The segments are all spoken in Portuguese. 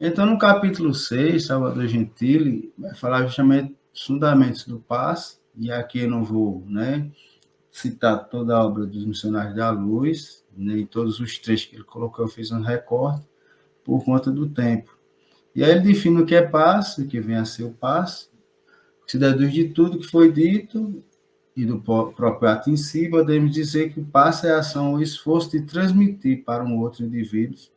Então, no capítulo 6, Salvador Gentili vai falar justamente dos fundamentos do passe, e aqui eu não vou, né, citar toda a obra dos Missionários da Luz, nem todos os trechos que ele colocou, eu fiz um recorte por conta do tempo. E aí ele define o que é passe, o que vem a ser o passe, se deduz de tudo que foi dito e do próprio ato em si, podemos dizer que o passe é a ação ou esforço de transmitir para um outro indivíduo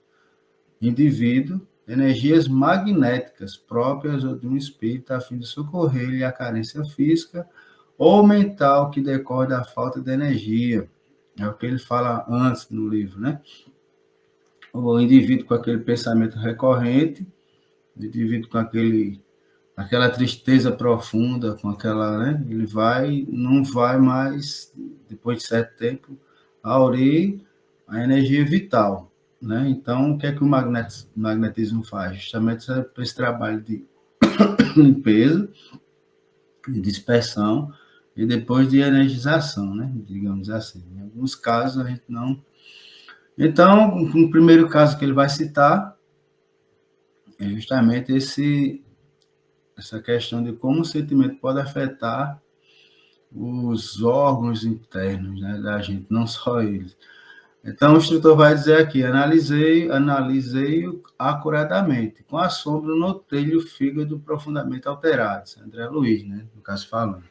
energias magnéticas próprias de um espírito a fim de socorrer-lhe a carência física ou mental que decorre da falta de energia. É o que ele fala antes no livro, né? O indivíduo com aquele pensamento recorrente, o indivíduo com aquela tristeza profunda, com aquela, né? Ele não vai mais, depois de certo tempo, aurir a energia vital, né? Então, o que é que o magnetismo faz? Justamente esse trabalho de limpeza, de dispersão e depois de energização, né? Digamos assim. Em alguns casos a gente não. Então, o primeiro caso que ele vai citar é justamente essa questão de como o sentimento pode afetar os órgãos internos, né, da gente, não só eles. Então, o instrutor vai dizer aqui, analisei-o acuradamente. Com assombro, notei-lhe o fígado profundamente alterado. André Luiz, né, no caso falando.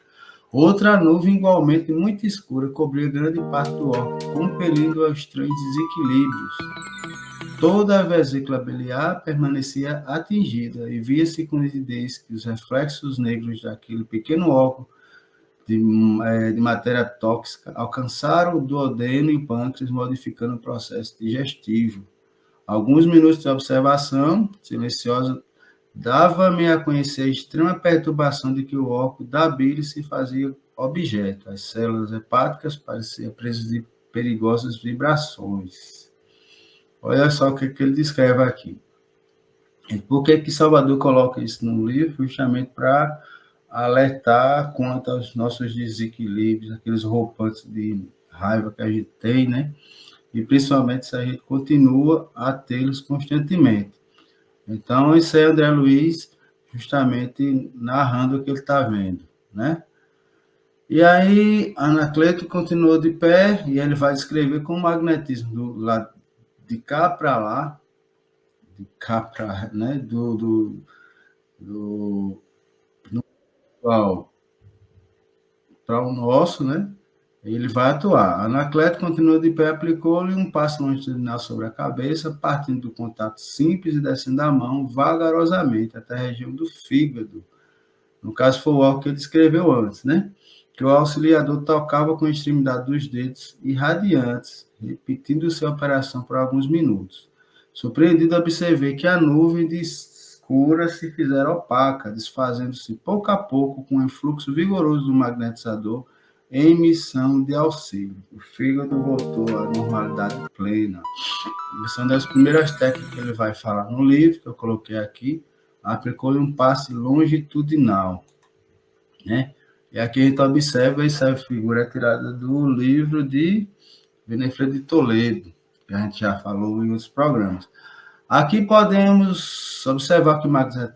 Outra nuvem igualmente muito escura cobria grande parte do órgão, compelindo a estranhos desequilíbrios. Toda a vesícula biliar permanecia atingida e via-se com nitidez que os reflexos negros daquele pequeno óculo de matéria tóxica alcançaram o duodeno e o pâncreas, modificando o processo digestivo. Alguns minutos de observação silenciosa dava-me a conhecer a extrema perturbação de que o óculo da bile se fazia objeto. As células hepáticas pareciam presas de perigosas vibrações. Olha só o que ele descreve aqui. E por que Salvador coloca isso no livro? Justamente para alertar quanto aos nossos desequilíbrios, aqueles rompantes de raiva que a gente tem, né? E principalmente se a gente continua a tê-los constantemente. Então, isso é André Luiz justamente narrando o que ele está vendo, né? E aí, Anacleto continuou de pé e ele vai descrever como o magnetismo do lado de cá para lá, de cá para, né, do para o nosso, né? Ele vai atuar. Anacleto continuou de pé, aplicou-lhe um passo longitudinal sobre a cabeça, partindo do contato simples e descendo a mão vagarosamente até a região do fígado. No caso, foi o álcool que ele descreveu antes, né? Que o auxiliador tocava com a extremidade dos dedos irradiantes, repetindo sua operação por alguns minutos. Surpreendido, observei que a nuvem de escura se fizera opaca, desfazendo-se pouco a pouco com o influxo vigoroso do magnetizador em missão de auxílio. O fígado voltou à normalidade plena. Essa é uma das primeiras técnicas que ele vai falar no livro, que eu coloquei aqui. Aplicou-lhe um passe longitudinal, né? E aqui a gente observa essa figura tirada do livro de Benefredo de Toledo, que a gente já falou em outros programas. Aqui podemos observar que o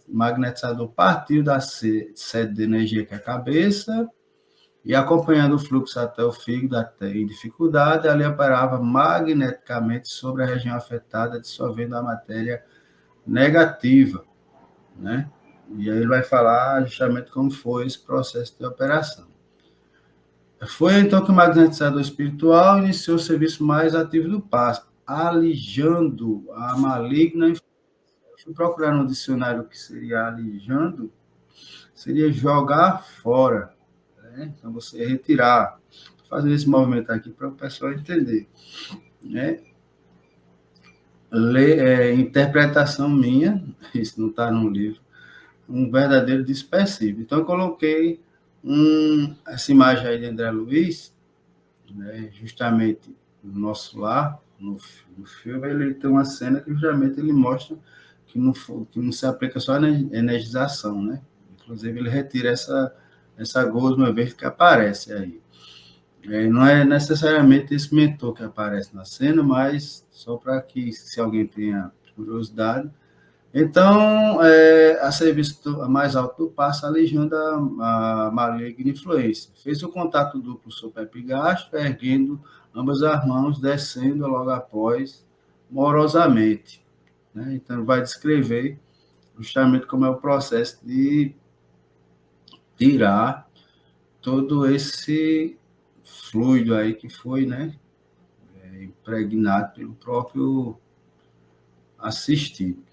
magnetizador partiu da sede de energia que é a cabeça e acompanhando o fluxo até o fígado, até em dificuldade, ali operava magneticamente sobre a região afetada, dissolvendo a matéria negativa, né? E aí ele vai falar justamente como foi esse processo de operação. Foi então que o magnetizador espiritual iniciou o serviço mais ativo do passe, alijando a maligna influência. Fui procurar no dicionário o que seria alijando, seria jogar fora, né? Então você retirar. Estou fazendo esse movimento aqui para o pessoal entender, né? Interpretação minha, isso não está no livro, um verdadeiro dispersivo. Então, eu coloquei essa imagem aí de André Luiz, né, justamente no nosso lar, no filme, ele tem uma cena que justamente ele mostra que não se aplica só a energização, né? Inclusive, ele retira essa gosma verde que aparece aí. Não é necessariamente esse mentor que aparece na cena, mas só para que, se alguém tenha curiosidade, Então, a serviço mais alto do passo, a legião da maligna influência. Fez o contato duplo sobre o epigástrio, erguendo ambas as mãos, descendo logo após, morosamente. Né? Então, vai descrever justamente como é o processo de tirar todo esse fluido aí que foi, né, impregnado pelo próprio assistido.